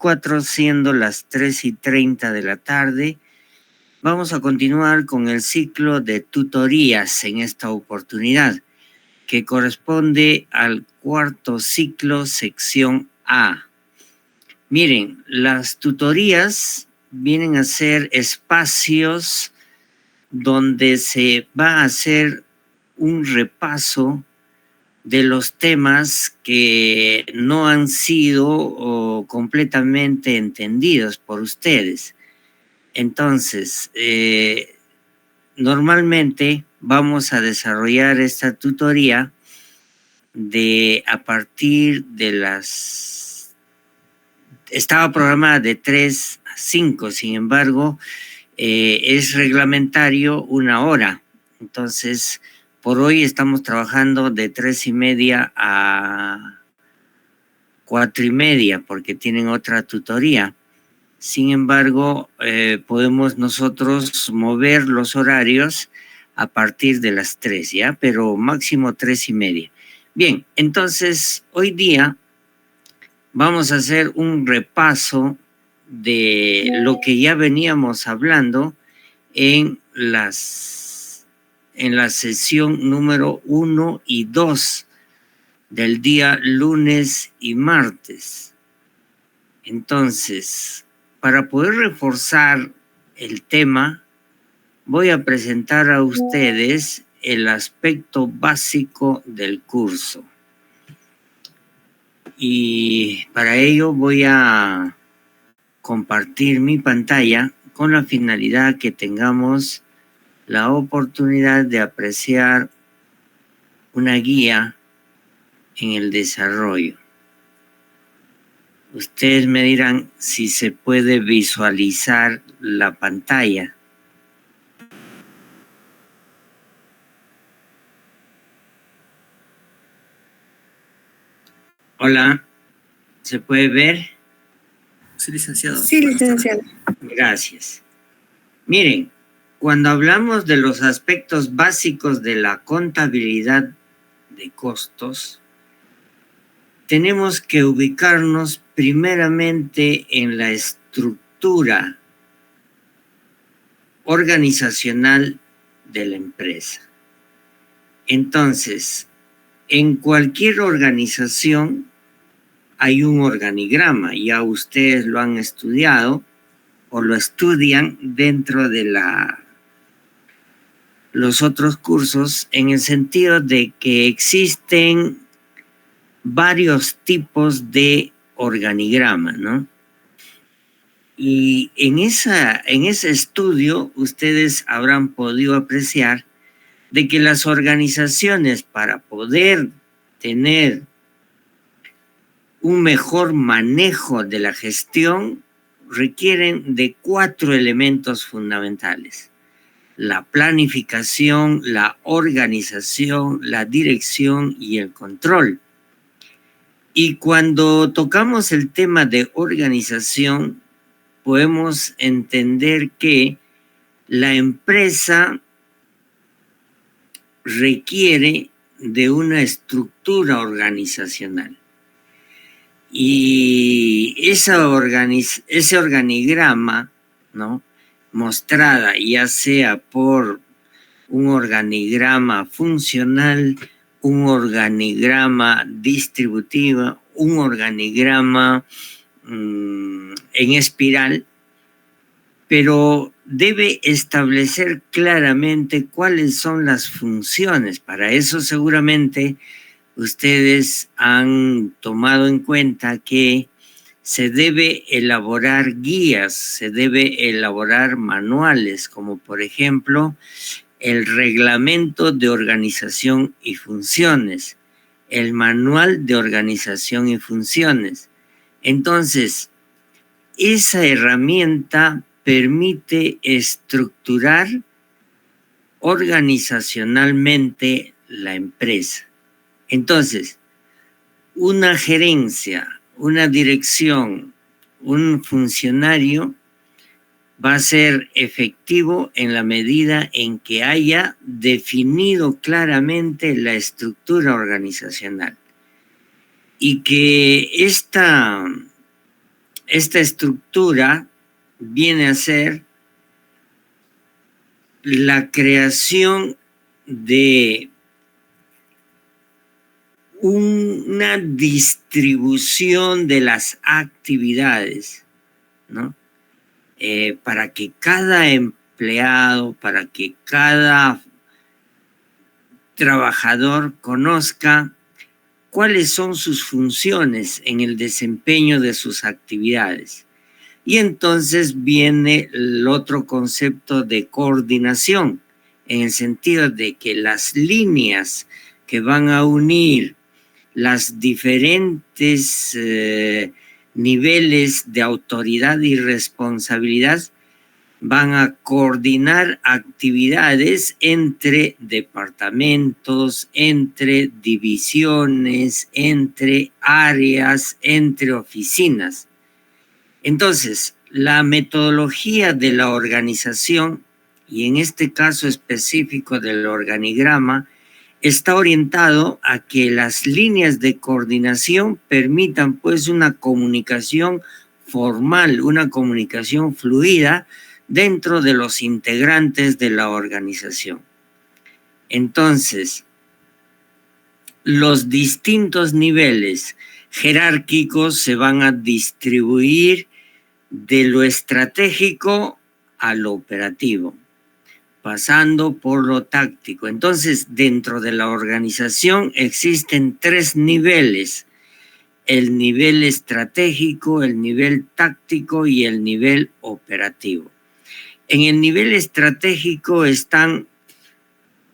24, siendo las 3:30 de la tarde. Vamos a continuar con el ciclo de tutorías en esta oportunidad, que corresponde al cuarto ciclo, sección A. Miren, las tutorías vienen a ser espacios donde se va a hacer un repaso de los temas que no han sido completamente entendidos por ustedes. Entonces, normalmente vamos a desarrollar esta tutoría a partir de las... Estaba programada de 3 a 5, sin embargo, es reglamentario 1 hora. Entonces, por hoy estamos trabajando de 3:30 a 4:30 porque tienen otra tutoría. Sin embargo, podemos nosotros mover los horarios a partir de las 3, ¿ya? Pero máximo 3:30. Bien, entonces hoy día vamos a hacer un repaso de lo que ya veníamos hablando en la sesión número 1 y 2 del día lunes y martes. Entonces, para poder reforzar el tema, voy a presentar a ustedes el aspecto básico del curso. Y para ello voy a compartir mi pantalla con la finalidad que tengamos la oportunidad de apreciar una guía en el desarrollo. Ustedes me dirán si se puede visualizar la pantalla. Hola, ¿se puede ver? Sí, licenciado. Sí, licenciado. Gracias. Miren, cuando hablamos de los aspectos básicos de la contabilidad de costos, tenemos que ubicarnos primeramente en la estructura organizacional de la empresa. Entonces, en cualquier organización hay un organigrama, ya ustedes lo han estudiado o lo estudian dentro de los otros cursos, en el sentido de que existen varios tipos de organigrama, ¿no? Y en ese estudio ustedes habrán podido apreciar de que las organizaciones, para poder tener un mejor manejo de la gestión, requieren de 4 elementos fundamentales: la planificación, la organización, la dirección y el control. Y cuando tocamos el tema de organización, podemos entender que la empresa requiere de una estructura organizacional. Y ese organigrama, ¿no?, mostrada ya sea por un organigrama funcional, un organigrama distributivo, un organigrama en espiral, pero debe establecer claramente cuáles son las funciones. Para eso seguramente ustedes han tomado en cuenta que se debe elaborar guías, se debe elaborar manuales, como por ejemplo el reglamento de organización y funciones, el manual de organización y funciones. Entonces, esa herramienta permite estructurar organizacionalmente la empresa. Entonces, una gerencia, una dirección, un funcionario va a ser efectivo en la medida en que haya definido claramente la estructura organizacional y que esta esta estructura viene a ser la creación de una distribución de las actividades, ¿no? Para que cada empleado, para que cada trabajador conozca cuáles son sus funciones en el desempeño de sus actividades. Y entonces viene el otro concepto de coordinación, en el sentido de que las líneas que van a unir las diferentes niveles de autoridad y responsabilidad van a coordinar actividades entre departamentos, entre divisiones, entre áreas, entre oficinas. Entonces, la metodología de la organización, y en este caso específico del organigrama, está orientado a que las líneas de coordinación permitan pues una comunicación formal, una comunicación fluida dentro de los integrantes de la organización. Entonces, los distintos niveles jerárquicos se van a distribuir de lo estratégico a lo operativo, pasando por lo táctico. Entonces, dentro de la organización existen 3 niveles: el nivel estratégico, el nivel táctico y el nivel operativo. En el nivel estratégico están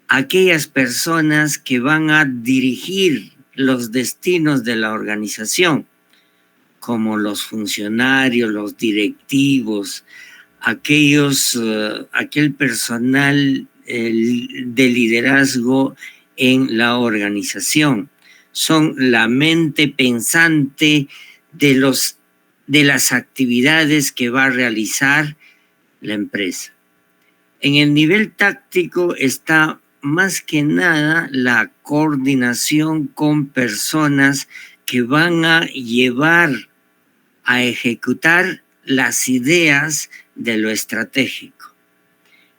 aquellas personas que van a dirigir los destinos de la organización, como los funcionarios, los directivos, aquel personal de liderazgo en la organización. Son la mente pensante de las actividades que va a realizar la empresa. En el nivel táctico está más que nada la coordinación con personas que van a llevar a ejecutar las ideas de lo estratégico.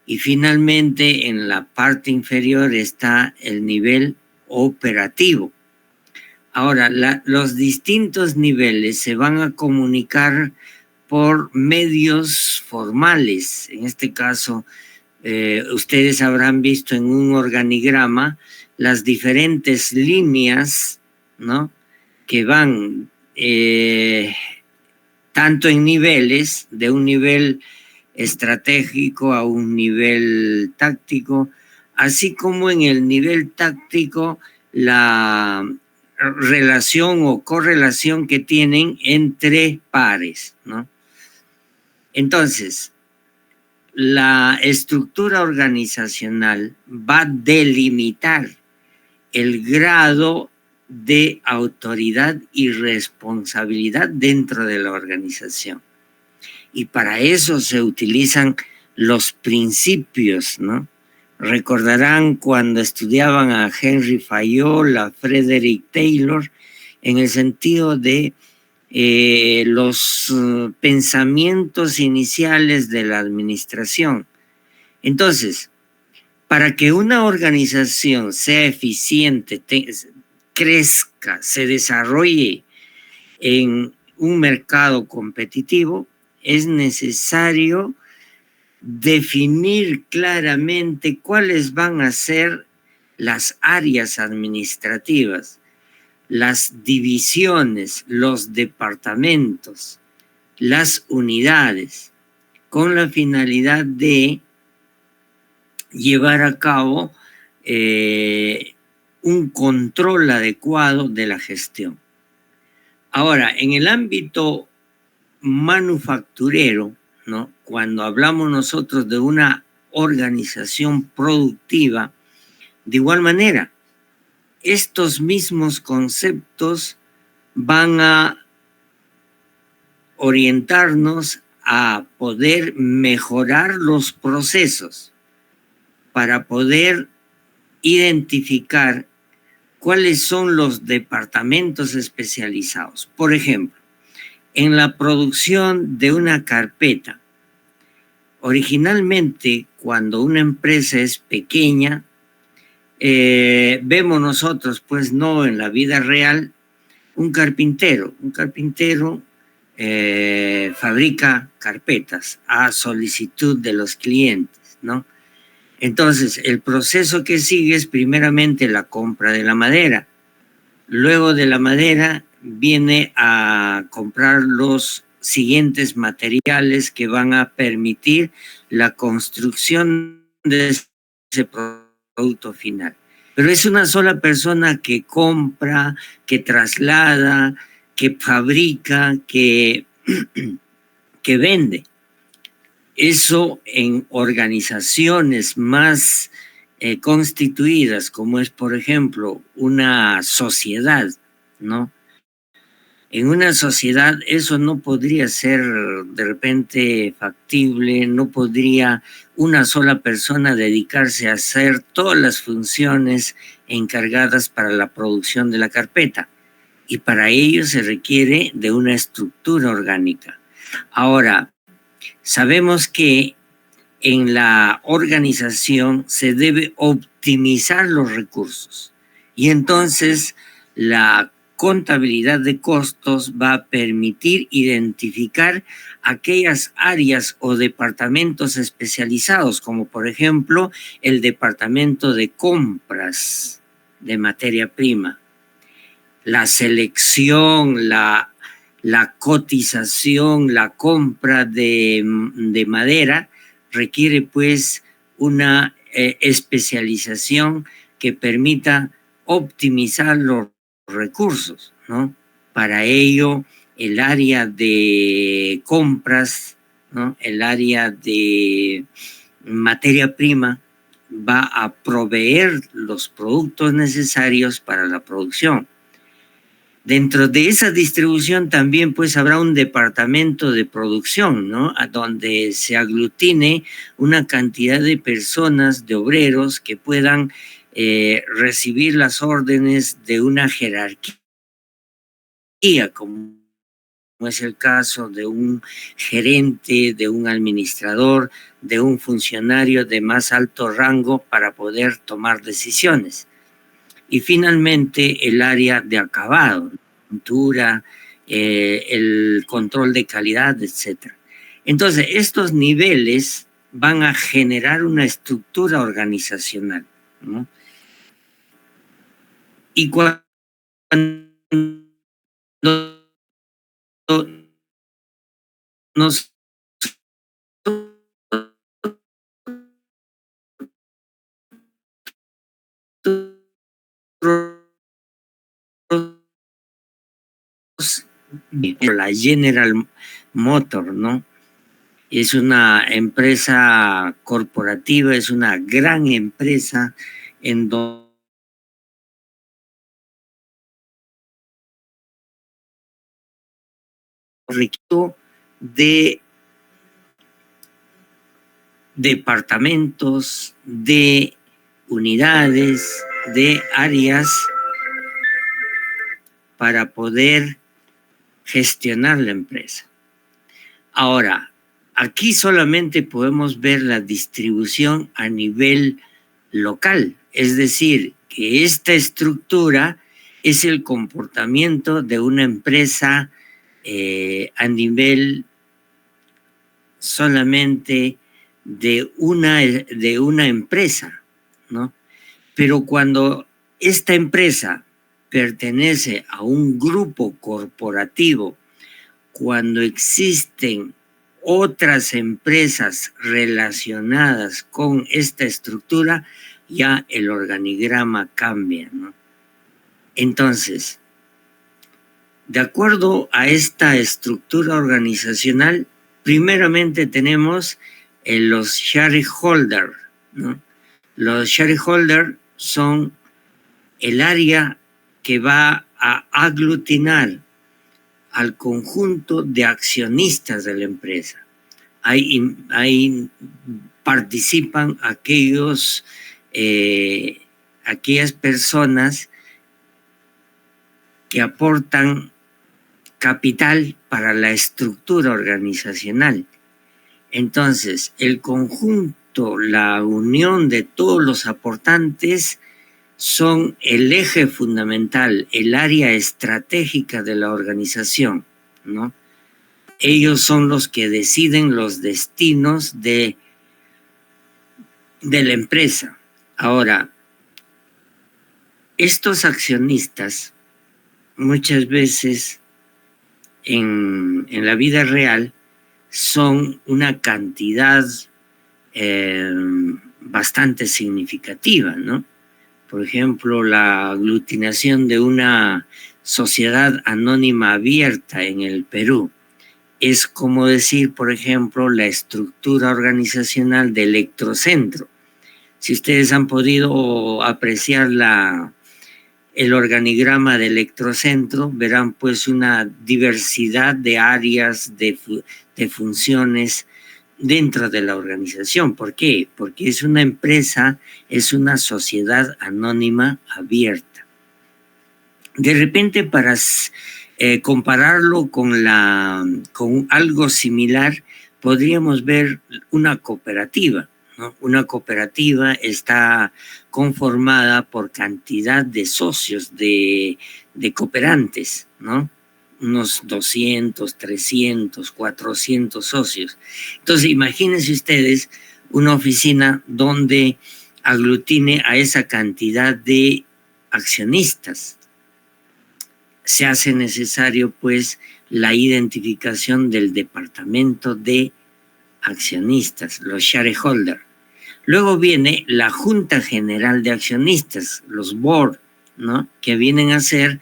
Y finalmente, en la parte inferior está el nivel operativo. Ahora, los distintos niveles se van a comunicar por medios formales. En este caso, ustedes habrán visto en un organigrama las diferentes líneas, ¿no?, que van tanto en niveles, de un nivel estratégico a un nivel táctico, así como en el nivel táctico la relación o correlación que tienen entre pares, ¿no? Entonces, la estructura organizacional va a delimitar el grado de autoridad y responsabilidad dentro de la organización. Y para eso se utilizan los principios, ¿no? Recordarán cuando estudiaban a Henry Fayol, a Frederick Taylor, en el sentido de los pensamientos iniciales de la administración. Entonces, para que una organización sea eficiente, crezca, se desarrolle en un mercado competitivo, es necesario definir claramente cuáles van a ser las áreas administrativas, las divisiones, los departamentos, las unidades, con la finalidad de llevar a cabo un control adecuado de la gestión. Ahora, en el ámbito manufacturero, ¿no?, cuando hablamos nosotros de una organización productiva, de igual manera, estos mismos conceptos van a orientarnos a poder mejorar los procesos para poder identificar cuáles son los departamentos especializados. Por ejemplo, en la producción de una carpeta. Originalmente, cuando una empresa es pequeña, vemos nosotros, pues no en la vida real, un carpintero. Un carpintero fabrica carpetas a solicitud de los clientes, ¿no? Entonces, el proceso que sigue es primeramente la compra de la madera. Luego de la madera viene a comprar los siguientes materiales que van a permitir la construcción de ese producto final. Pero es una sola persona que compra, que traslada, que fabrica, que vende. Eso en organizaciones más constituidas, como es, por ejemplo, una sociedad, ¿no? En una sociedad eso no podría ser de repente factible, no podría una sola persona dedicarse a hacer todas las funciones encargadas para la producción de la carpeta. Y para ello se requiere de una estructura orgánica. Ahora, sabemos que en la organización se debe optimizar los recursos y entonces la contabilidad de costos va a permitir identificar aquellas áreas o departamentos especializados, como por ejemplo el departamento de compras de materia prima, la selección, la cotización, la compra de madera, requiere pues una especialización que permita optimizar los recursos, ¿no? Para ello, el área de compras, ¿no? El área de materia prima va a proveer los productos necesarios para la producción. Dentro de esa distribución también pues habrá un departamento de producción, ¿no? A donde se aglutine una cantidad de personas, de obreros que puedan recibir las órdenes de una jerarquía, como es el caso de un gerente, de un administrador, de un funcionario de más alto rango para poder tomar decisiones. Y finalmente el área de acabado, pintura, el control de calidad, etc. Entonces, estos niveles van a generar una estructura organizacional, ¿no? Y cuando nos la General Motors, ¿no? Es una empresa corporativa, es una gran empresa en donde de departamentos, de unidades, de áreas para poder gestionar la empresa. Ahora, aquí solamente podemos ver la distribución a nivel local, es decir, que esta estructura es el comportamiento de una empresa a nivel solamente de una empresa, ¿no? Pero cuando esta empresa pertenece a un grupo corporativo, cuando existen otras empresas relacionadas con esta estructura, ya el organigrama cambia, ¿no? Entonces, de acuerdo a esta estructura organizacional, primeramente tenemos los shareholders, ¿no? Los shareholders son el área que va a aglutinar al conjunto de accionistas de la empresa. Ahí participan aquellas personas que aportan capital para la estructura organizacional. Entonces, el conjunto, la unión de todos los aportantes son el eje fundamental, el área estratégica de la organización, ¿no? Ellos son los que deciden los destinos de la empresa. Ahora, estos accionistas muchas veces en la vida real son una cantidad bastante significativa, ¿no? Por ejemplo, la aglutinación de una sociedad anónima abierta en el Perú es como decir, por ejemplo, la estructura organizacional de Electrocentro. Si ustedes han podido apreciar el organigrama de Electrocentro, verán pues una diversidad de áreas, de funciones dentro de la organización. ¿Por qué? Porque es una empresa, es una sociedad anónima abierta. De repente, para compararlo con algo similar, podríamos ver una cooperativa, ¿no? Una cooperativa está conformada por cantidad de socios, de cooperantes, ¿no? Unos 200, 300, 400 socios. Entonces, imagínense ustedes una oficina donde aglutine a esa cantidad de accionistas. Se hace necesario, pues, la identificación del departamento de accionistas, los shareholders. Luego viene la Junta General de Accionistas, los board, ¿no? Que vienen a ser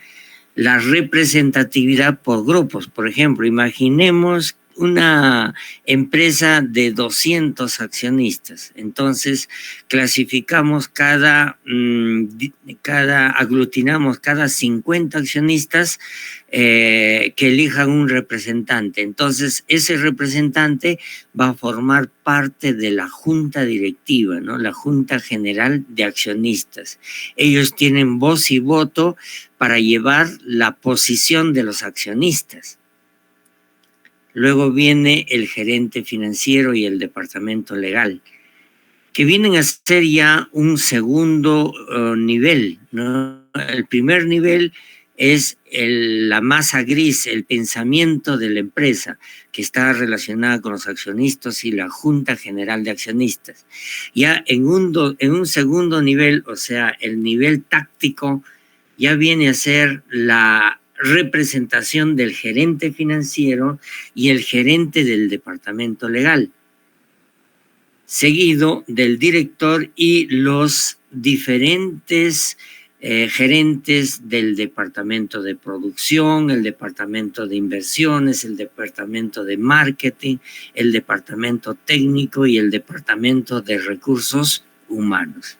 la representatividad por grupos. Por ejemplo, imaginemos una empresa de 200 accionistas. Entonces, clasificamos aglutinamos cada 50 accionistas que elijan un representante. Entonces, ese representante va a formar parte de la junta directiva, ¿no? La Junta General de Accionistas. Ellos tienen voz y voto para llevar la posición de los accionistas. Luego viene el gerente financiero y el departamento legal, que vienen a ser ya un segundo nivel, ¿no? El primer nivel es la masa gris, el pensamiento de la empresa, que está relacionada con los accionistas y la Junta General de Accionistas. Ya en un segundo nivel, o sea, el nivel táctico, ya viene a ser la representación del gerente financiero y el gerente del departamento legal, seguido del director y los diferentes gerentes del departamento de producción, el departamento de inversiones, el departamento de marketing, el departamento técnico y el departamento de recursos humanos.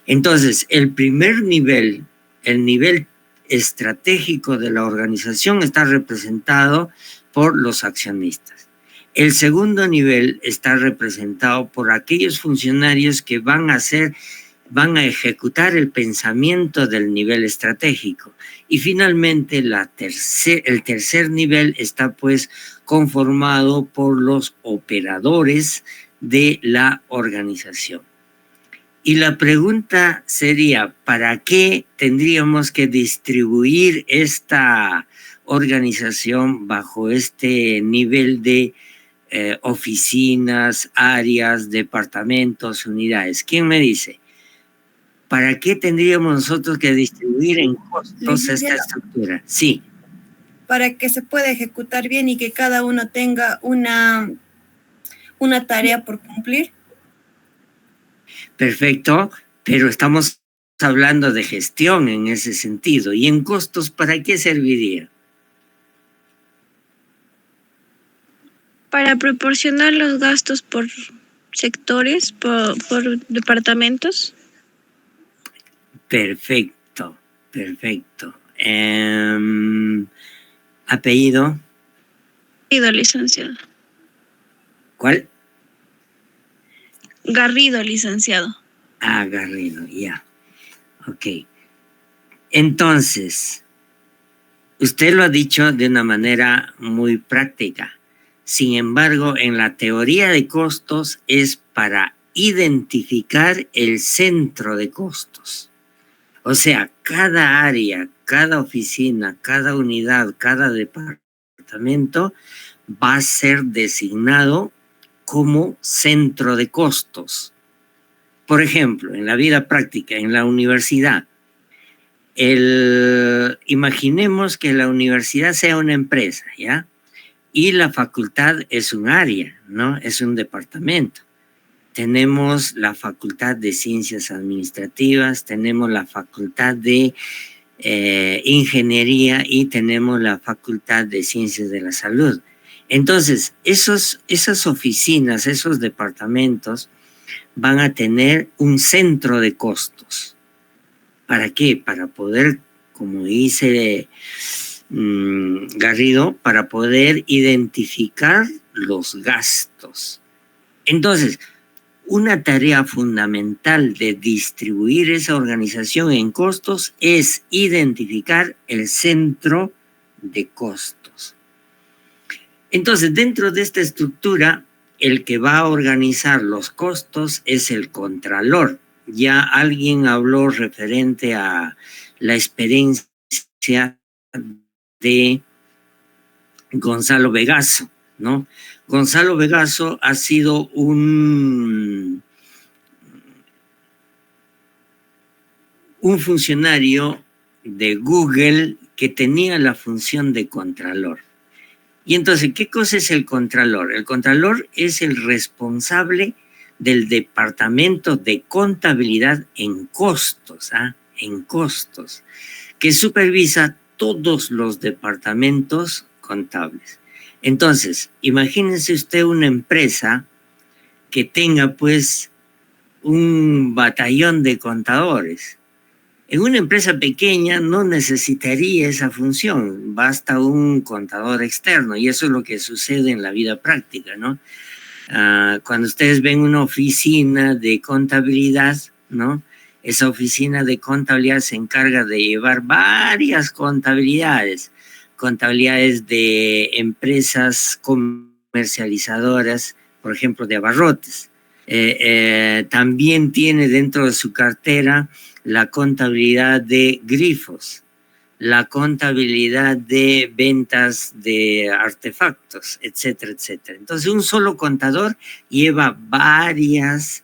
Entonces, el primer nivel, el nivel estratégico de la organización, está representado por los accionistas. El segundo nivel está representado por aquellos funcionarios que van a ejecutar el pensamiento del nivel estratégico. Y finalmente, el tercer nivel está pues conformado por los operadores de la organización. Y la pregunta sería, ¿para qué tendríamos que distribuir esta organización bajo este nivel de oficinas, áreas, departamentos, unidades? ¿Quién me dice? ¿Para qué tendríamos nosotros que distribuir en costos esta estructura? Sí. Para que se pueda ejecutar bien y que cada uno tenga una tarea por cumplir. Perfecto, pero estamos hablando de gestión en ese sentido. ¿Y en costos para qué serviría? Para proporcionar los gastos por sectores, por departamentos. Perfecto, perfecto. ¿Apellido? Garrido, licenciado. ¿Cuál? Garrido, licenciado. Ah, Garrido, ya. Ok. Entonces, Usted lo ha dicho de una manera muy práctica. Sin embargo, en la teoría de costos es para identificar el centro de costos. O sea, cada área, cada oficina, cada unidad, cada departamento va a ser designado como centro de costos. Por ejemplo, en la vida práctica, en la universidad, imaginemos que la universidad sea una empresa, ¿ya? Y la facultad es un área, ¿no? Es un departamento. Tenemos la Facultad de Ciencias Administrativas, tenemos la Facultad de Ingeniería y tenemos la Facultad de Ciencias de la Salud. Entonces, esas oficinas, esos departamentos van a tener un centro de costos. ¿Para qué? Para poder, como dice Garrido, para poder identificar los gastos. Entonces, una tarea fundamental de distribuir esa organización en costos es identificar el centro de costos. Entonces, dentro de esta estructura, el que va a organizar los costos es el contralor. Ya alguien habló referente a la experiencia de Gonzalo Vegaso, ¿no? Gonzalo Vegaso ha sido un funcionario de Google que tenía la función de contralor. Y entonces, ¿qué cosa es el contralor? El contralor es el responsable del departamento de contabilidad en costos, en costos, que supervisa todos los departamentos contables. Entonces, imagínense usted una empresa que tenga pues un batallón de contadores. En una empresa pequeña no necesitaría esa función, basta un contador externo, y eso es lo que sucede en la vida práctica, ¿no? Cuando ustedes ven una oficina de contabilidad, ¿no? Esa oficina de contabilidad se encarga de llevar varias contabilidades de empresas comercializadoras, por ejemplo, de abarrotes. También tiene dentro de su cartera la contabilidad de grifos, la contabilidad de ventas de artefactos, etcétera, etcétera. Entonces, un solo contador lleva varias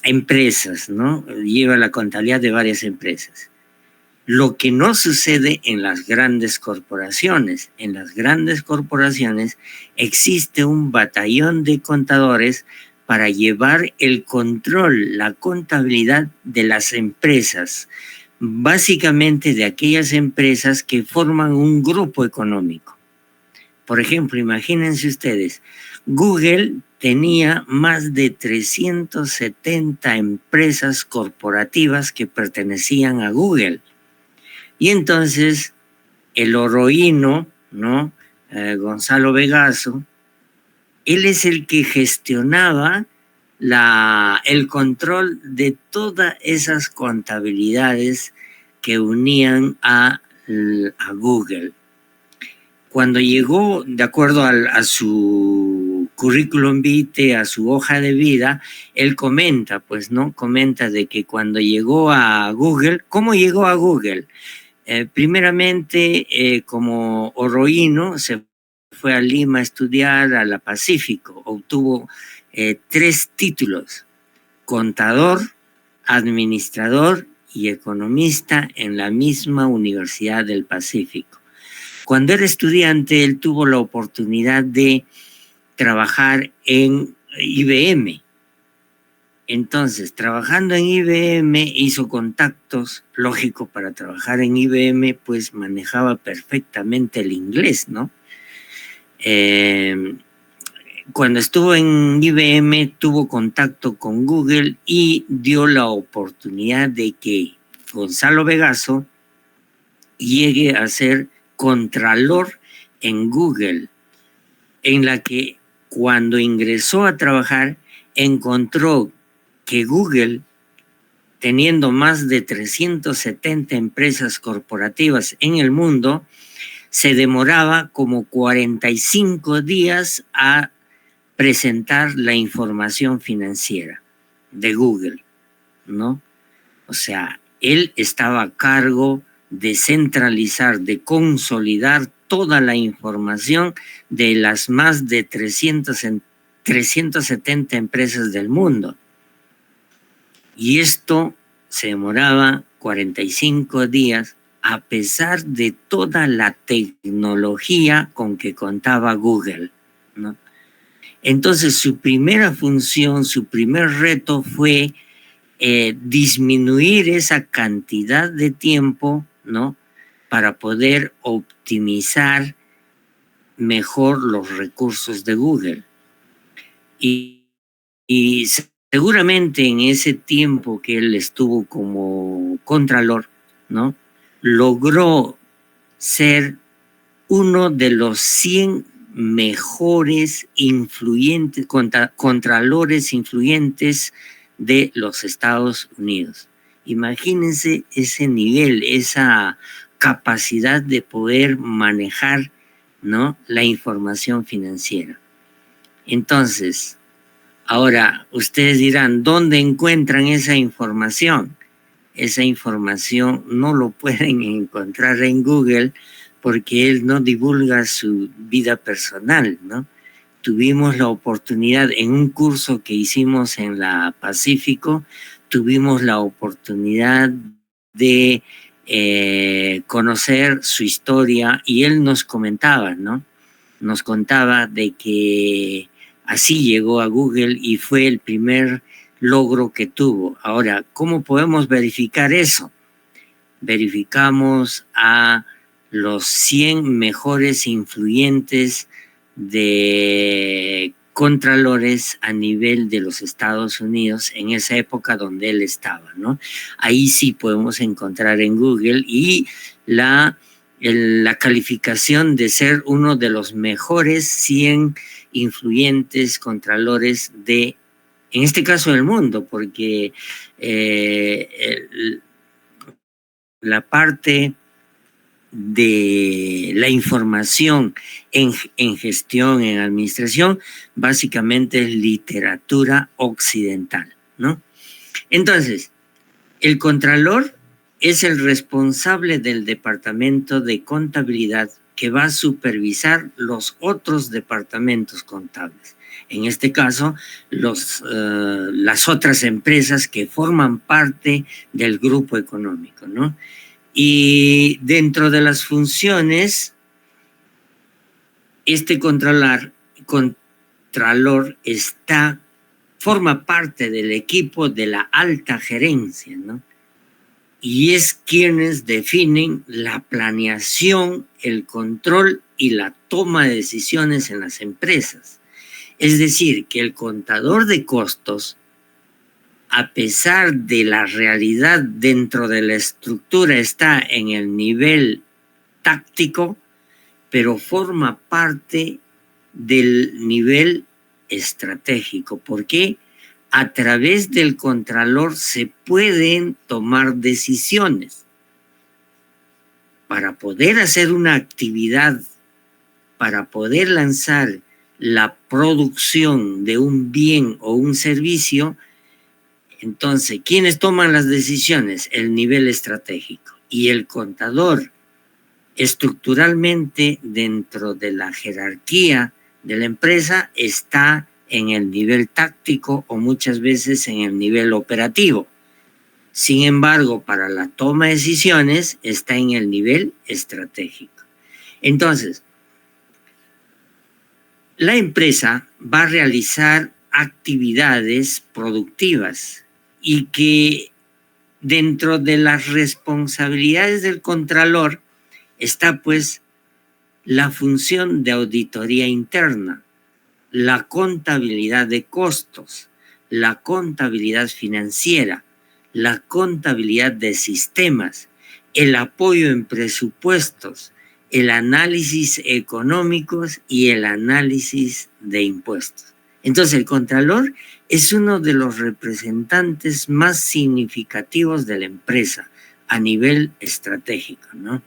empresas, ¿no? Lleva la contabilidad de varias empresas. Lo que no sucede en las grandes corporaciones. En las grandes corporaciones existe un batallón de contadores para llevar el control, la contabilidad de las empresas, básicamente de aquellas empresas que forman un grupo económico. Por ejemplo, imagínense ustedes, Google tenía más de 370 empresas corporativas que pertenecían a Google. Y entonces el oroíno, ¿no? Gonzalo Vegaso, él es el que gestionaba el control de todas esas contabilidades que unían a Google. Cuando llegó, de acuerdo a su currículum vitae, a su hoja de vida, él comenta, pues, ¿no? Comenta de que cuando llegó a Google, ¿cómo llegó a Google? Primeramente, como oroíno, se fue a Lima a estudiar a la Pacífico, obtuvo 3 títulos: contador, administrador y economista en la misma Universidad del Pacífico. Cuando era estudiante, él tuvo la oportunidad de trabajar en IBM. Entonces, trabajando en IBM, hizo contactos, lógico, para trabajar en IBM, pues manejaba perfectamente el inglés, ¿no? Cuando estuvo en IBM, tuvo contacto con Google y dio la oportunidad de que Gonzalo Vegaso llegue a ser contralor en Google, en la que cuando ingresó a trabajar encontró que Google teniendo más de 370 empresas corporativas en el mundo, se demoraba como 45 días a presentar la información financiera de Google, ¿no? O sea, él estaba a cargo de centralizar, de consolidar toda la información de las más de 370 empresas del mundo. Y esto se demoraba 45 días a pesar de toda la tecnología con que contaba Google, ¿no? Entonces, su primera función, su primer reto fue disminuir esa cantidad de tiempo, ¿no? Para poder optimizar mejor los recursos de Google. Y seguramente en ese tiempo que él estuvo como contralor, ¿no? Logró ser uno de los 100 mejores influyentes, contralores influyentes de los Estados Unidos. Imagínense ese nivel, esa capacidad de poder manejar, ¿no?, la información financiera. Entonces, ahora ustedes dirán, ¿dónde encuentran esa información? Esa información no lo pueden encontrar en Google porque él no divulga su vida personal, ¿no? Tuvimos la oportunidad en un curso que hicimos en la Pacífico, tuvimos la oportunidad de conocer su historia y él nos comentaba, ¿no? Nos contaba de que así llegó a Google y fue el primer logro que tuvo. Ahora, ¿cómo podemos verificar eso? Verificamos a los 100 mejores influyentes de contralores a nivel de los Estados Unidos en esa época donde él estaba, ¿no? Ahí sí podemos encontrar en Google y la calificación de ser uno de los mejores 100 influyentes contralores de, en este caso, del mundo, porque la parte de la información en gestión, en administración, básicamente es literatura occidental, ¿no? Entonces, el contralor es el responsable del departamento de contabilidad que va a supervisar los otros departamentos contables. En este caso, las otras empresas que forman parte del grupo económico, ¿no? Y dentro de las funciones, este contralor forma parte del equipo de la alta gerencia, ¿no? Y es quienes definen la planeación, el control y la toma de decisiones en las empresas. Es decir, que el contador de costos, a pesar de la realidad dentro de la estructura, está en el nivel táctico, pero forma parte del nivel estratégico. ¿Por qué? A través del contralor se pueden tomar decisiones. Para poder hacer una actividad, para poder lanzar la producción de un bien o un servicio, entonces, ¿quiénes toman las decisiones? El nivel estratégico. Y el contador, estructuralmente, dentro de la jerarquía de la empresa, está en el nivel táctico o muchas veces en el nivel operativo. Sin embargo, para la toma de decisiones está en el nivel estratégico. Entonces, la empresa va a realizar actividades productivas y que dentro de las responsabilidades del contralor está pues la función de auditoría interna, la contabilidad de costos, la contabilidad financiera, la contabilidad de sistemas, el apoyo en presupuestos, el análisis económicos y el análisis de impuestos. Entonces, el Contralor es uno de los representantes más significativos de la empresa a nivel estratégico, ¿no?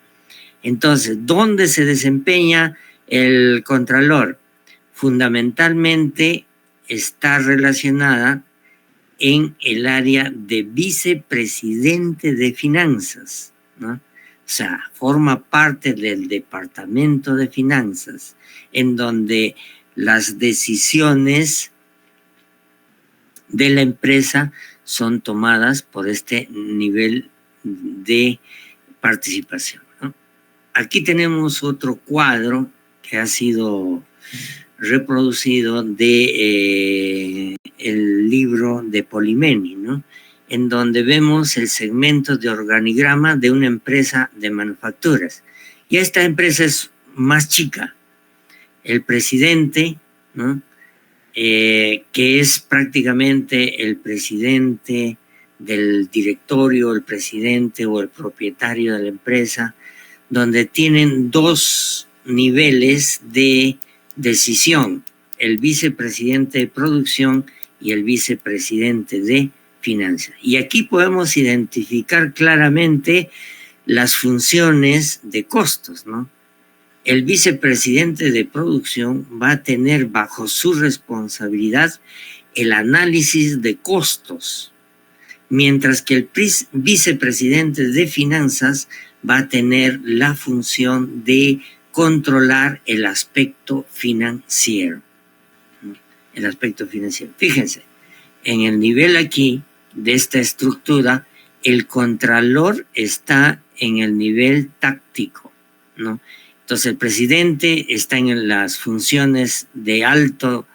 Entonces, ¿dónde se desempeña el Contralor? Fundamentalmente está relacionada en el área de vicepresidente de finanzas, ¿no? O sea, forma parte del departamento de finanzas, en donde las decisiones de la empresa son tomadas por este nivel de participación, ¿no? Aquí tenemos otro cuadro que ha sido reproducido de el libro de Polimeni, ¿no? En donde vemos el segmento de organigrama de una empresa de manufacturas. Y esta empresa es más chica. El presidente, ¿no? Que es prácticamente el presidente del directorio, el presidente o el propietario de la empresa, donde tienen dos niveles de decisión, el vicepresidente de producción y el vicepresidente de finanzas. Y aquí podemos identificar claramente las funciones de costos, ¿no? El vicepresidente de producción va a tener bajo su responsabilidad el análisis de costos, mientras que el vicepresidente de finanzas va a tener la función de controlar el aspecto financiero. El aspecto financiero. Fíjense, en el nivel aquí de esta estructura, el contralor está en el nivel táctico, ¿no? Entonces, el presidente está en las funciones de alto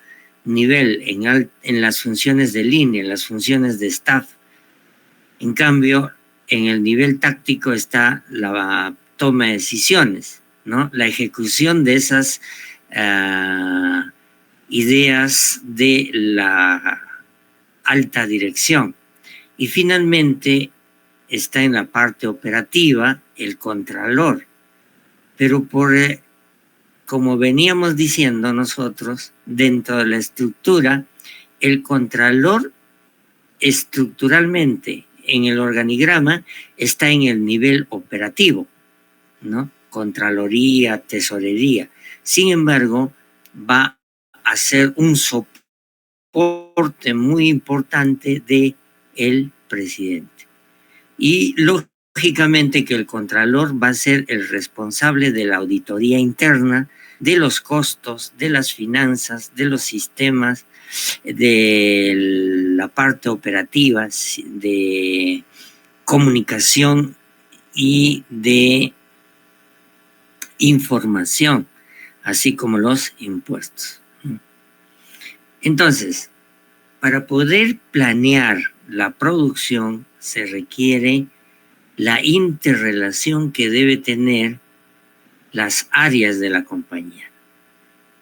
nivel, en las funciones de línea, en las funciones de staff. En cambio, en el nivel táctico está la toma de decisiones, ¿no? La ejecución de esas ideas de la alta dirección. Y finalmente está en la parte operativa el contralor. Pero como veníamos diciendo nosotros, dentro de la estructura, el contralor estructuralmente en el organigrama está en el nivel operativo, ¿no? Contraloría, tesorería. Sin embargo, va a ser un soporte muy importante del presidente. Y lógicamente que el contralor va a ser el responsable de la auditoría interna, de los costos, de las finanzas, de los sistemas, de la parte operativa, de comunicación y de información, así como los impuestos. Entonces, para poder planear la producción se requiere la interrelación que debe tener las áreas de la compañía.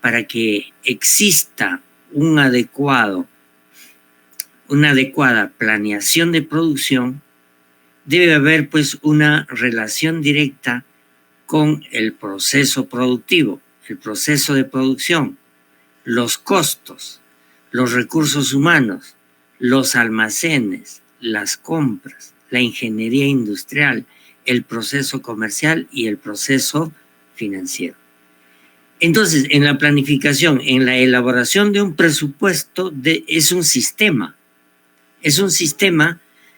Para que exista una adecuada planeación de producción, debe haber pues una relación directa con el proceso productivo, el proceso de producción, los costos, los recursos humanos, los almacenes, las compras, la ingeniería industrial, el proceso comercial y el proceso financiero. Entonces, en la planificación, en la elaboración de un presupuesto, es un sistema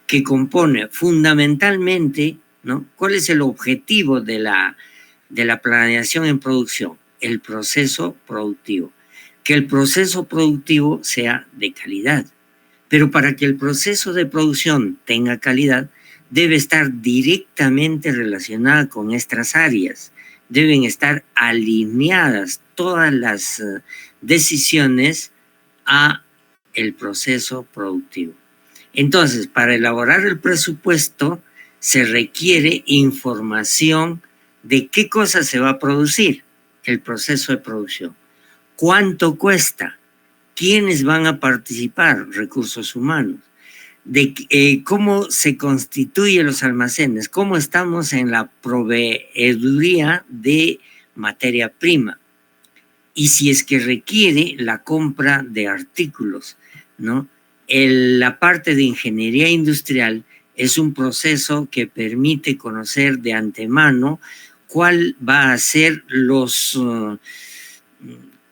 que compone fundamentalmente, ¿no? ¿Cuál es el objetivo de la planeación en producción? El proceso productivo. Que el proceso productivo sea de calidad. Pero para que el proceso de producción tenga calidad, debe estar directamente relacionada con estas áreas. Deben estar alineadas todas las decisiones a el proceso productivo. Entonces, para elaborar el presupuesto, se requiere información de qué cosa se va a producir, el proceso de producción. ¿Cuánto cuesta? ¿Quiénes van a participar? Recursos humanos. De cómo se constituyen los almacenes, cómo estamos en la proveeduría de materia prima y si es que requiere la compra de artículos, ¿no? La parte de ingeniería industrial es un proceso que permite conocer de antemano cuál va a ser los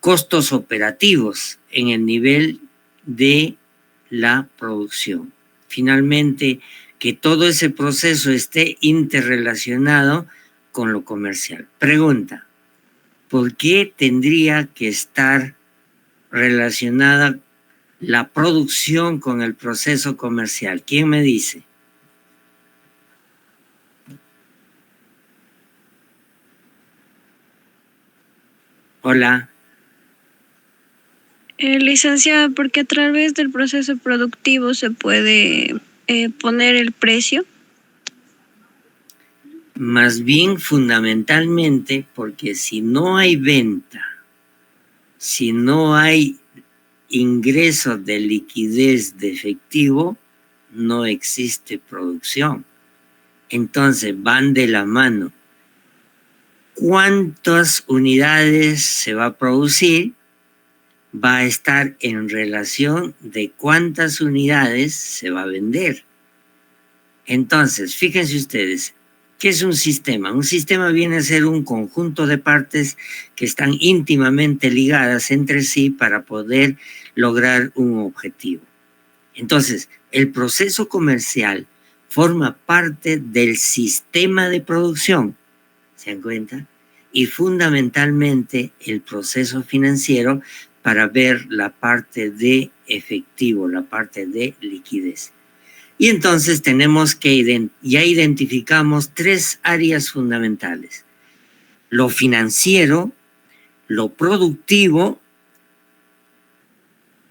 costos operativos en el nivel de la producción. Finalmente, que todo ese proceso esté interrelacionado con lo comercial. Pregunta, ¿por qué tendría que estar relacionada la producción con el proceso comercial? ¿Quién me dice? Hola. Licenciada, porque a través del proceso productivo se puede poner el precio. Más bien fundamentalmente porque si no hay venta, si no hay ingreso de liquidez de efectivo, no existe producción. Entonces van de la mano. ¿Cuántas unidades se va a producir? Va a estar en relación de cuántas unidades se va a vender. Entonces, fíjense ustedes, ¿qué es un sistema? Un sistema viene a ser un conjunto de partes que están íntimamente ligadas entre sí para poder lograr un objetivo. Entonces, el proceso comercial forma parte del sistema de producción, ¿se dan cuenta? Y fundamentalmente el proceso financiero para ver la parte de efectivo, la parte de liquidez. Y entonces tenemos que, ya identificamos 3 áreas fundamentales: lo financiero, lo productivo,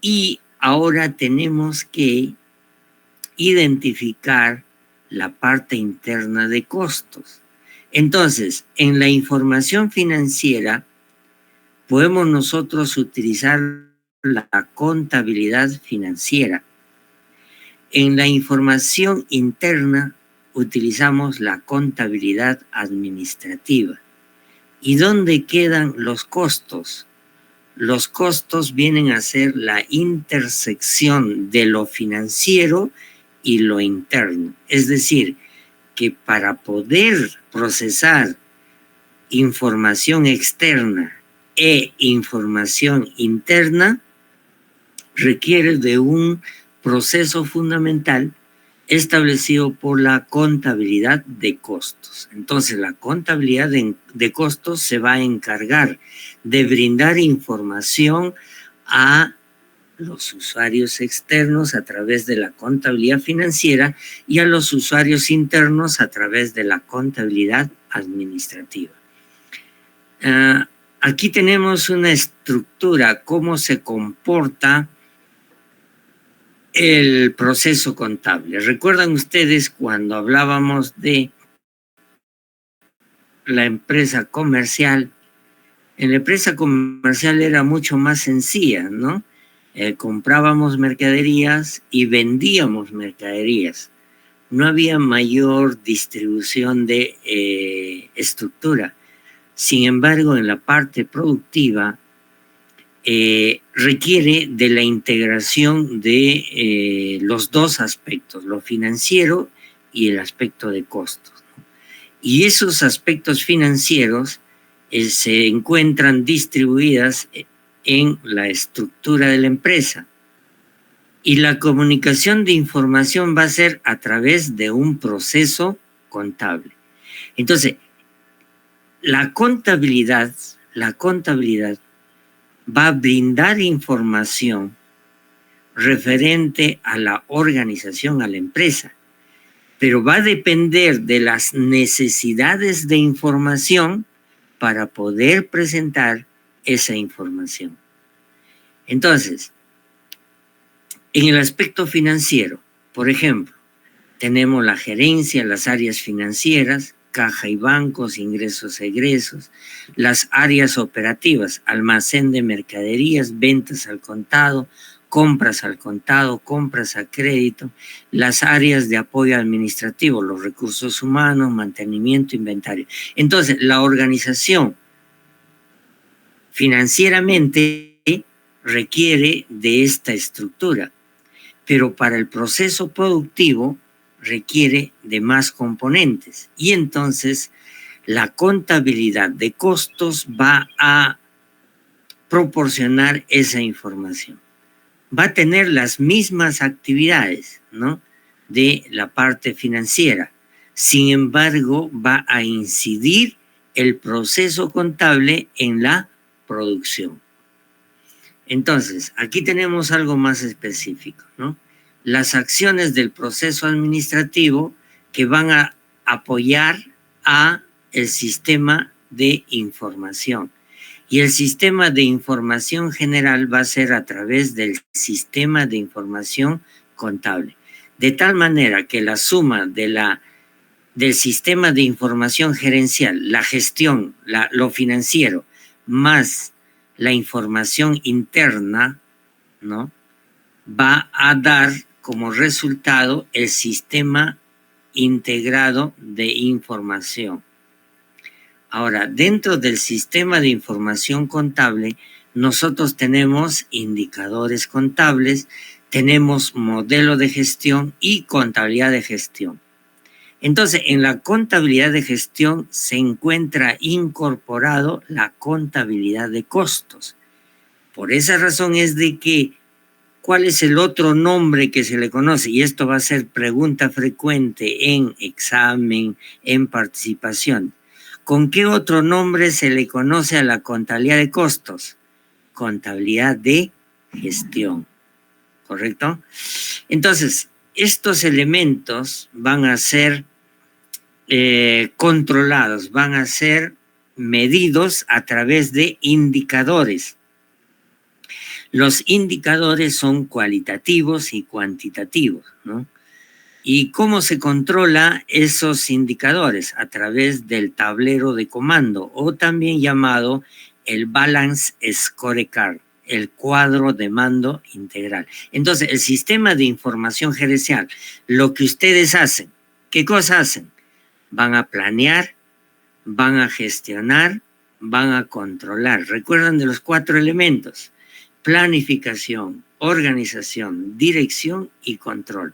y ahora tenemos que identificar la parte interna de costos. Entonces, en la información financiera podemos nosotros utilizar la contabilidad financiera. En la información interna utilizamos la contabilidad administrativa. ¿Y dónde quedan los costos? Los costos vienen a ser la intersección de lo financiero y lo interno. Es decir, que para poder procesar información externa e información interna requiere de un proceso fundamental establecido por la contabilidad de costos. Entonces, la contabilidad de costos se va a encargar de brindar información a los usuarios externos a través de la contabilidad financiera y a los usuarios internos a través de la contabilidad administrativa. Aquí tenemos una estructura, cómo se comporta el proceso contable. ¿Recuerdan ustedes cuando hablábamos de la empresa comercial? En la empresa comercial era mucho más sencilla, ¿no? Comprábamos mercaderías y vendíamos mercaderías. No había mayor distribución de estructura. Sin embargo, en la parte productiva requiere de la integración de los dos aspectos, lo financiero y el aspecto de costos, ¿no? Y esos aspectos financieros se encuentran distribuidas en la estructura de la empresa. Y la comunicación de información va a ser a través de un proceso contable. Entonces, la contabilidad va a brindar información referente a la organización, a la empresa, pero va a depender de las necesidades de información para poder presentar esa información. Entonces, en el aspecto financiero, por ejemplo, tenemos la gerencia, las áreas financieras, caja y bancos, ingresos e egresos, las áreas operativas, almacén de mercaderías, ventas al contado, compras al contado, compras a crédito, las áreas de apoyo administrativo, los recursos humanos, mantenimiento, inventario. Entonces, la organización Financieramente requiere de esta estructura, pero para el proceso productivo requiere de más componentes. Y entonces la contabilidad de costos va a proporcionar esa información. Va a tener las mismas actividades, ¿no?, de la parte financiera. Sin embargo, va a incidir el proceso contable en la producción. Entonces, aquí tenemos algo más específico, ¿no? Las acciones del proceso administrativo que van a apoyar a el sistema de información. Y el sistema de información general va a ser a través del sistema de información contable. De tal manera que la suma del sistema de información gerencial, la gestión, lo financiero, más la información interna, ¿no?, va a dar como resultado el sistema integrado de información. Ahora, dentro del sistema de información contable, nosotros tenemos indicadores contables, tenemos modelo de gestión y contabilidad de gestión. Entonces, en la contabilidad de gestión se encuentra incorporado la contabilidad de costos. Por esa razón es de que, ¿cuál es el otro nombre que se le conoce? Y esto va a ser pregunta frecuente en examen, en participación. ¿Con qué otro nombre se le conoce a la contabilidad de costos? Contabilidad de gestión, ¿correcto? Entonces, estos elementos van a ser controlados, van a ser medidos a través de indicadores. Los indicadores son cualitativos y cuantitativos, ¿no? ¿Y cómo se controla esos indicadores? A través del tablero de comando, o también llamado el Balance Scorecard, el cuadro de mando integral. Entonces, el sistema de información gerencial, lo que ustedes hacen, ¿qué cosa hacen? Van a planear, van a gestionar, van a controlar. ¿Recuerdan de los 4 elementos? Planificación, organización, dirección y control.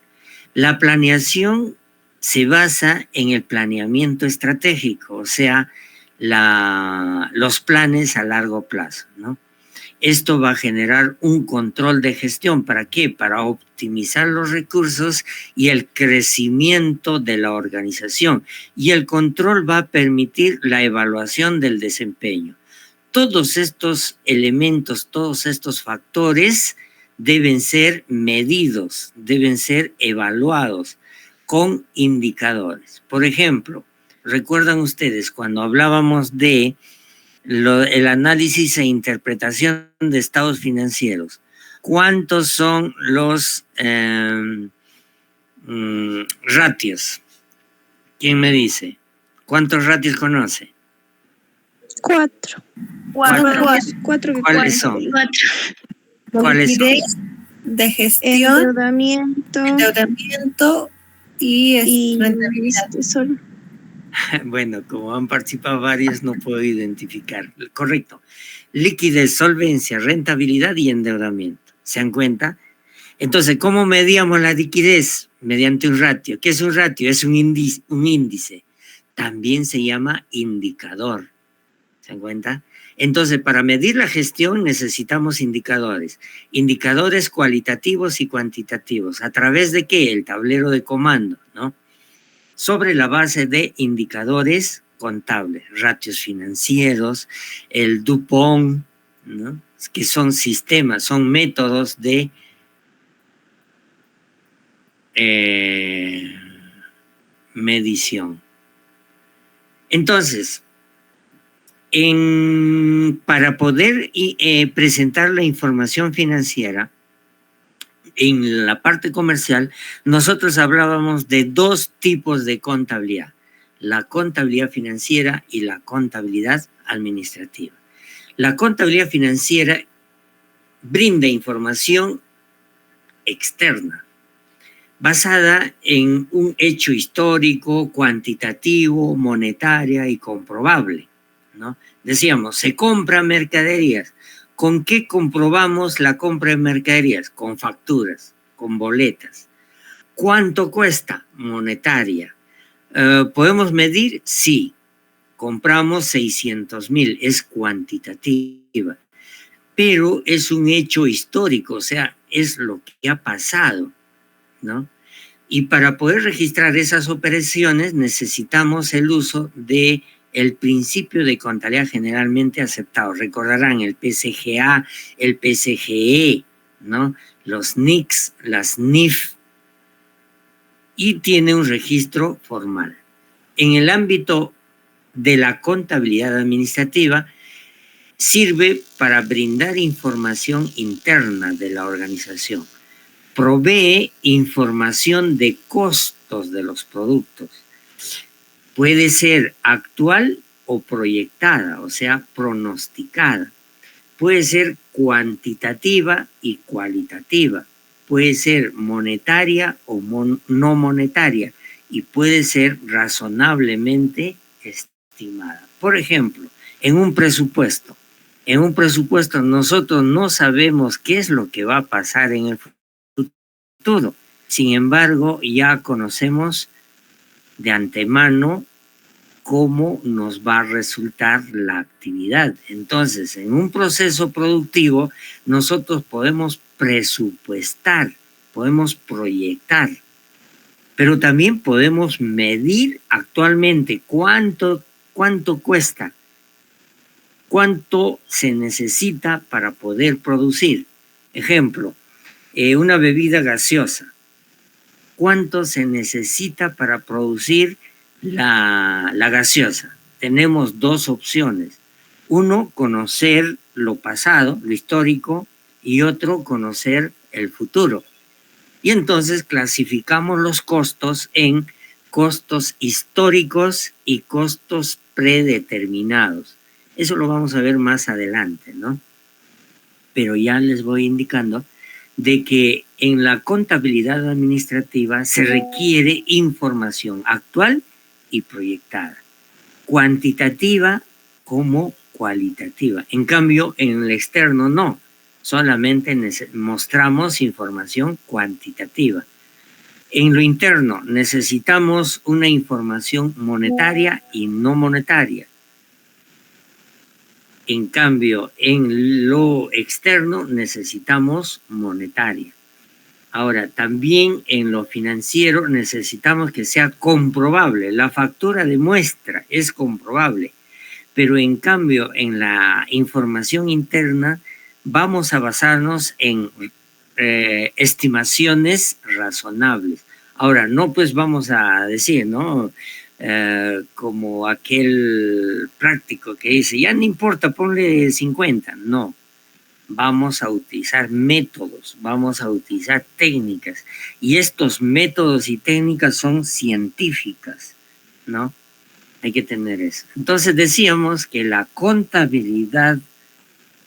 La planeación se basa en el planeamiento estratégico, o sea, los planes a largo plazo, ¿no? Esto va a generar un control de gestión. ¿Para qué? Para optimizar los recursos y el crecimiento de la organización. Y el control va a permitir la evaluación del desempeño. Todos estos elementos, todos estos factores deben ser medidos, deben ser evaluados con indicadores. Por ejemplo, ¿recuerdan ustedes cuando hablábamos de el análisis e interpretación de estados financieros? ¿Cuántos son los ratios? ¿Quién me dice? ¿Cuántos ratios conoce? 4. ¿Cuáles son? ¿Cuáles son? Liquidez, de gestión, endeudamiento y rentabilidad. Bueno, como han participado varios, no puedo identificar. Correcto. Liquidez, solvencia, rentabilidad y endeudamiento. ¿Se dan cuenta? Entonces, ¿cómo medíamos la liquidez? Mediante un ratio. ¿Qué es un ratio? Es un índice. También se llama indicador. ¿Se dan cuenta? Entonces, para medir la gestión necesitamos indicadores. Indicadores cualitativos y cuantitativos. ¿A través de qué? El tablero de comando, ¿no? Sobre la base de indicadores contables, ratios financieros, el DuPont, ¿no?, que son sistemas, son métodos de medición. Entonces, para poder presentar la información financiera en la parte comercial, nosotros hablábamos de 2 tipos de contabilidad: la contabilidad financiera y la contabilidad administrativa. La contabilidad financiera brinda información externa, basada en un hecho histórico, cuantitativo, monetaria y comprobable, ¿no? Decíamos, se compra mercaderías. ¿Con qué comprobamos la compra de mercaderías? Con facturas, con boletas. ¿Cuánto cuesta? Monetaria. ¿Podemos medir? Sí. Compramos 600,000, es cuantitativa. Pero es un hecho histórico, o sea, es lo que ha pasado, ¿no? Y para poder registrar esas operaciones necesitamos el uso de el principio de contabilidad generalmente aceptado. Recordarán el PCGA, el PCGE, ¿no? Los NICs, las NIF, y tiene un registro formal. En el ámbito de la contabilidad administrativa, sirve para brindar información interna de la organización. Provee información de costos de los productos. Puede ser actual o proyectada, o sea, pronosticada. Puede ser cuantitativa y cualitativa. Puede ser monetaria o no monetaria. Y puede ser razonablemente estimada. Por ejemplo, en un presupuesto nosotros no sabemos qué es lo que va a pasar en el futuro. Sin embargo, ya conocemos de antemano cómo nos va a resultar la actividad. Entonces, en un proceso productivo, nosotros podemos presupuestar, podemos proyectar, pero también podemos medir actualmente cuánto cuesta, cuánto se necesita para poder producir. Ejemplo, una bebida gaseosa. ¿Cuánto se necesita para producir la gaseosa? Tenemos dos opciones. Uno, conocer lo pasado, lo histórico, y otro, conocer el futuro. Y entonces clasificamos los costos en costos históricos y costos predeterminados. Eso lo vamos a ver más adelante, ¿no? Pero ya les voy indicando de que en la contabilidad administrativa se requiere información actual y proyectada, cuantitativa como cualitativa. En cambio, en el externo no, solamente mostramos información cuantitativa. En lo interno necesitamos una información monetaria y no monetaria. En cambio, en lo externo necesitamos monetaria. Ahora, también en lo financiero necesitamos que sea comprobable. La factura de muestra es comprobable, pero en cambio en la información interna vamos a basarnos en estimaciones razonables. Ahora, no pues vamos a decir, ¿no? Como aquel práctico que dice, ya no importa, ponle 50. No, vamos a utilizar métodos, vamos a utilizar técnicas, y estos métodos y técnicas son científicas, ¿no? Hay que tener eso. Entonces decíamos que la contabilidad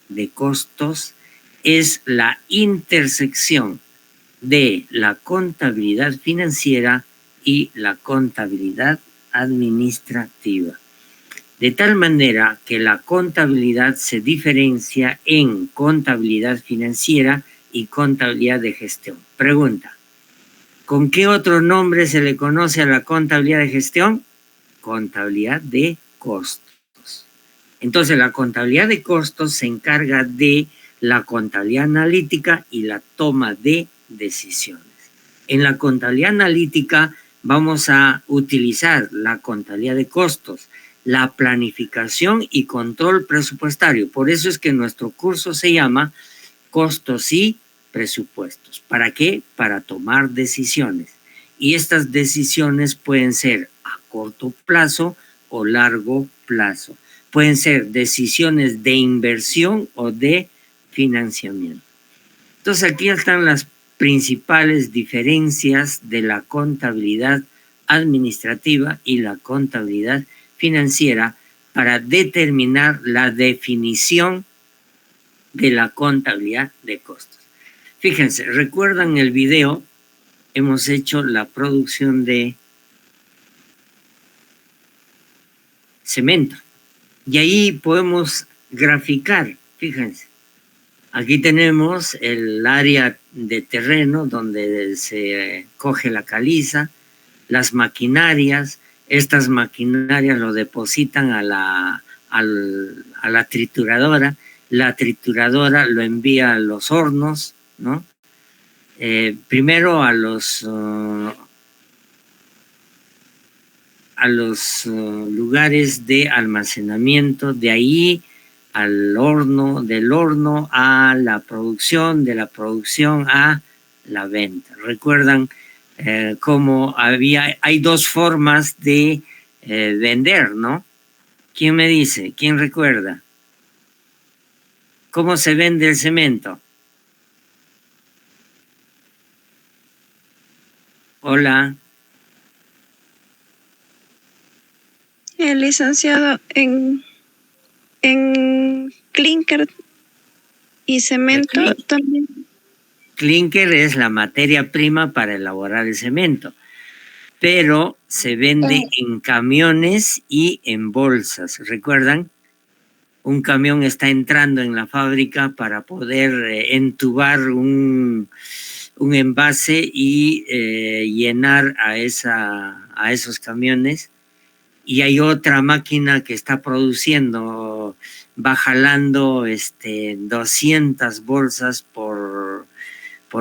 de costos es la intersección de la contabilidad financiera y la contabilidad administrativa. De tal manera que la contabilidad se diferencia en contabilidad financiera y contabilidad de gestión. Pregunta, ¿con qué otro nombre se le conoce a la contabilidad de gestión? Contabilidad de costos. Entonces, la contabilidad de costos se encarga de la contabilidad analítica y la toma de decisiones. En la contabilidad analítica vamos a utilizar la contabilidad de costos, la planificación y control presupuestario. Por eso es que nuestro curso se llama Costos y Presupuestos. ¿Para qué? Para tomar decisiones. Y estas decisiones pueden ser a corto plazo o largo plazo. Pueden ser decisiones de inversión o de financiamiento. Entonces aquí están las principales diferencias de la contabilidad administrativa y la contabilidad financiera para determinar la definición de la contabilidad de costos. Fíjense, ¿recuerdan el video? Hemos hecho la producción de cemento. Y ahí podemos graficar, fíjense. Aquí tenemos el área de terreno donde se coge la caliza, las maquinarias. Estas maquinarias lo depositan a la trituradora. La trituradora lo envía a los hornos, ¿no? Primero a los lugares de almacenamiento, de ahí al horno, del horno a la producción, de la producción a la venta. Recuerdan cómo hay dos formas de vender, ¿no? ¿Quién me dice? ¿Quién recuerda? ¿Cómo se vende el cemento? Hola. El licenciado en clinker y cemento también. Clinker es la materia prima para elaborar el cemento, pero se vende en camiones y en bolsas. ¿Recuerdan? Un camión está entrando en la fábrica para poder entubar un envase y llenar a esos camiones. Y hay otra máquina que está produciendo, va jalando 200 bolsas por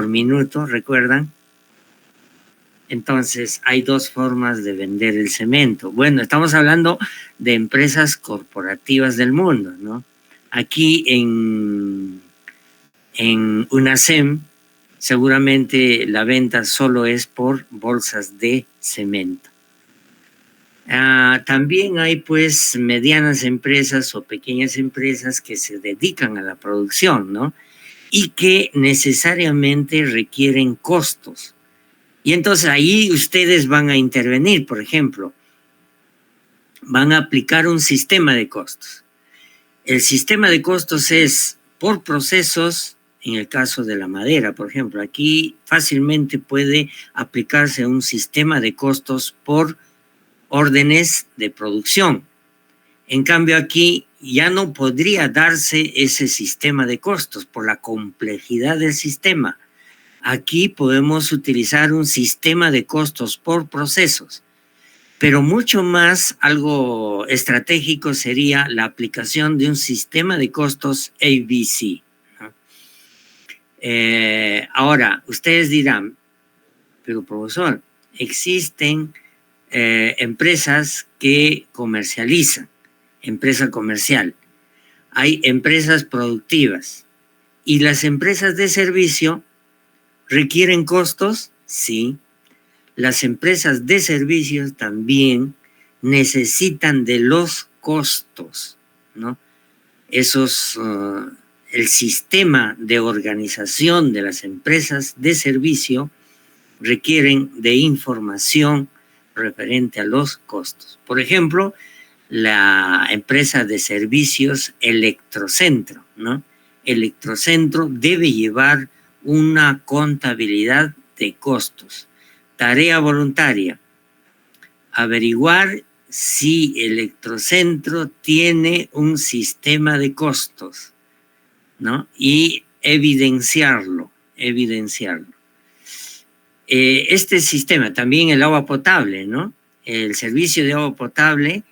minuto, ¿recuerdan? Entonces, hay dos formas de vender el cemento. Bueno, estamos hablando de empresas corporativas del mundo, ¿no? Aquí en UNACEM, seguramente la venta solo es por bolsas de cemento. También hay pues medianas empresas o pequeñas empresas que se dedican a la producción, ¿no? Y que necesariamente requieren costos. Y entonces ahí ustedes van a intervenir, por ejemplo, van a aplicar un sistema de costos. El sistema de costos es por procesos, en el caso de la madera, por ejemplo, aquí fácilmente puede aplicarse un sistema de costos por órdenes de producción. En cambio, aquí ya no podría darse ese sistema de costos por la complejidad del sistema. Aquí podemos utilizar un sistema de costos por procesos, pero mucho más algo estratégico sería la aplicación de un sistema de costos ABC, ¿no? Ahora, ustedes dirán, pero profesor, existen empresas que comercializan, empresa comercial. Hay empresas productivas y las empresas de servicio requieren costos, sí. Las empresas de servicios también necesitan de los costos, ¿no? El sistema de organización de las empresas de servicio requieren de información referente a los costos. Por ejemplo, la empresa de servicios Electrocentro, ¿no? Electrocentro debe llevar una contabilidad de costos. Tarea voluntaria: averiguar si Electrocentro tiene un sistema de costos, ¿no? Y evidenciarlo. Este sistema, también el agua potable, ¿no? El servicio de agua potable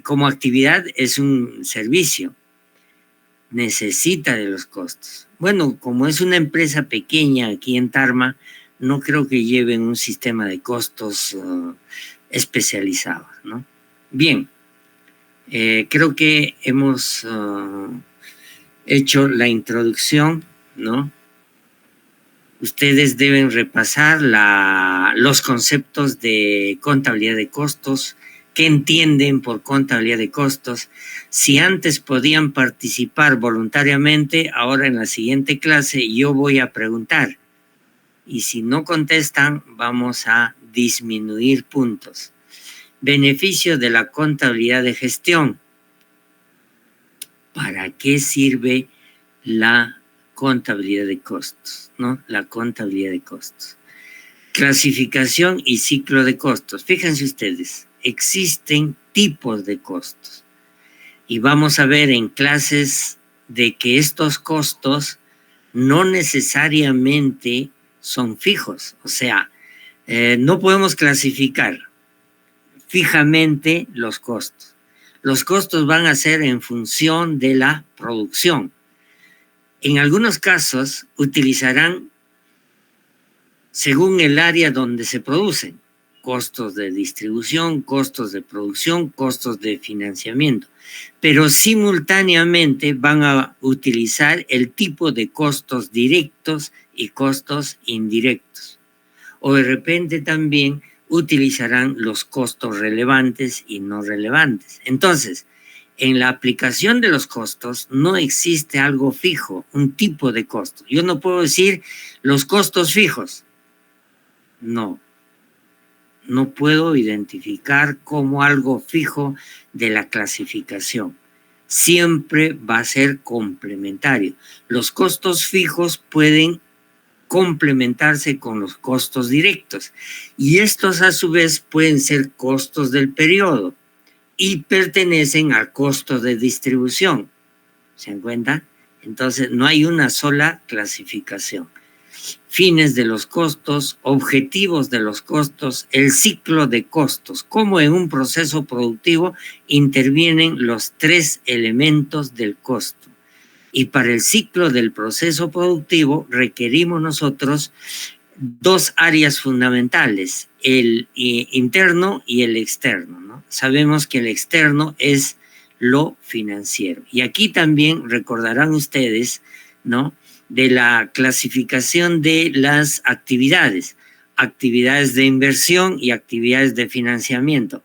como actividad es un servicio, necesita de los costos. Bueno, como es una empresa pequeña aquí en Tarma, no creo que lleven un sistema de costos especializado, ¿no? Bien, creo que hemos hecho la introducción, ¿no? Ustedes deben repasar los conceptos de contabilidad de costos, qué entienden por contabilidad de costos. Si antes podían participar voluntariamente, ahora en la siguiente clase yo voy a preguntar. Y si no contestan, vamos a disminuir puntos. Beneficio de la contabilidad de gestión. ¿Para qué sirve la contabilidad de costos, ¿no? La contabilidad de costos. Clasificación y ciclo de costos. Fíjense ustedes, existen tipos de costos. Y vamos a ver en clases de que estos costos no necesariamente son fijos. O sea, no podemos clasificar fijamente los costos. Los costos van a ser en función de la producción. En algunos casos utilizarán, según el área donde se producen, costos de distribución, costos de producción, costos de financiamiento, pero simultáneamente van a utilizar el tipo de costos directos y costos indirectos. O de repente también utilizarán los costos relevantes y no relevantes. Entonces, en la aplicación de los costos no existe algo fijo, un tipo de costo. Yo no puedo decir los costos fijos. No puedo identificar como algo fijo de la clasificación. Siempre va a ser complementario. Los costos fijos pueden complementarse con los costos directos y estos a su vez pueden ser costos del periodo y pertenecen al costo de distribución. ¿Se dan cuenta? Entonces no hay una sola clasificación. Fines de los costos, objetivos de los costos, el ciclo de costos, cómo en un proceso productivo intervienen los tres elementos del costo. Y para el ciclo del proceso productivo requerimos nosotros dos áreas fundamentales, el interno y el externo, ¿no? Sabemos que el externo es lo financiero. Y aquí también recordarán ustedes, ¿no?, de la clasificación de las actividades de inversión y actividades de financiamiento,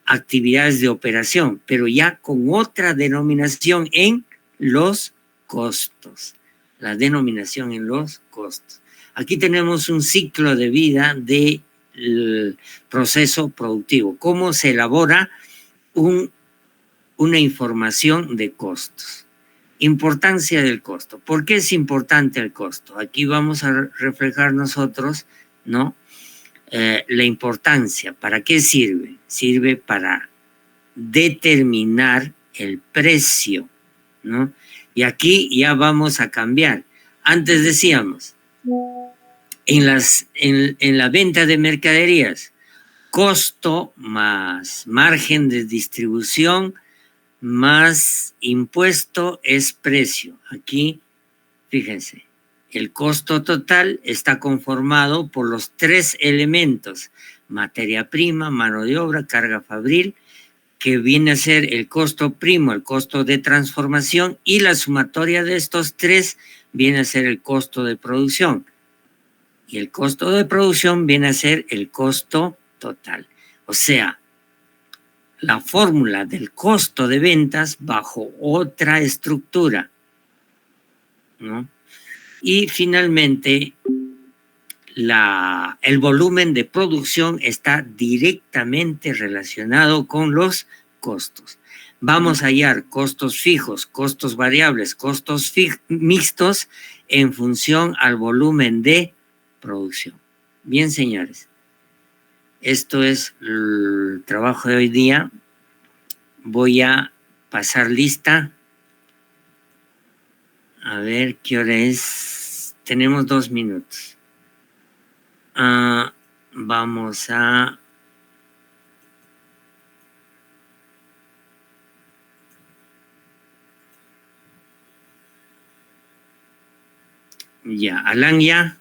actividades de operación, pero ya con otra denominación en los costos, la denominación en los costos. Aquí tenemos un ciclo de vida del proceso productivo, cómo se elabora una información de costos. Importancia del costo. ¿Por qué es importante el costo? Aquí vamos a reflejar nosotros, ¿no?, la importancia. ¿Para qué sirve? Sirve para determinar el precio, ¿no? Y aquí ya vamos a cambiar. Antes decíamos, en la venta de mercaderías, costo más margen de distribución más impuesto es precio. Aquí, fíjense, el costo total está conformado por los tres elementos: materia prima, mano de obra, carga fabril, que viene a ser el costo primo, el costo de transformación, y la sumatoria de estos tres viene a ser el costo de producción. Y el costo de producción viene a ser el costo total. O sea, la fórmula del costo de ventas bajo otra estructura, ¿no? Y finalmente, el volumen de producción está directamente relacionado con los costos. Vamos a hallar costos fijos, costos variables, costos mixtos en función al volumen de producción. Bien, señores. Esto es el trabajo de hoy día. Voy a pasar lista. A ver qué hora es. Tenemos 2 minutos. Vamos a... Ya, Alan ya.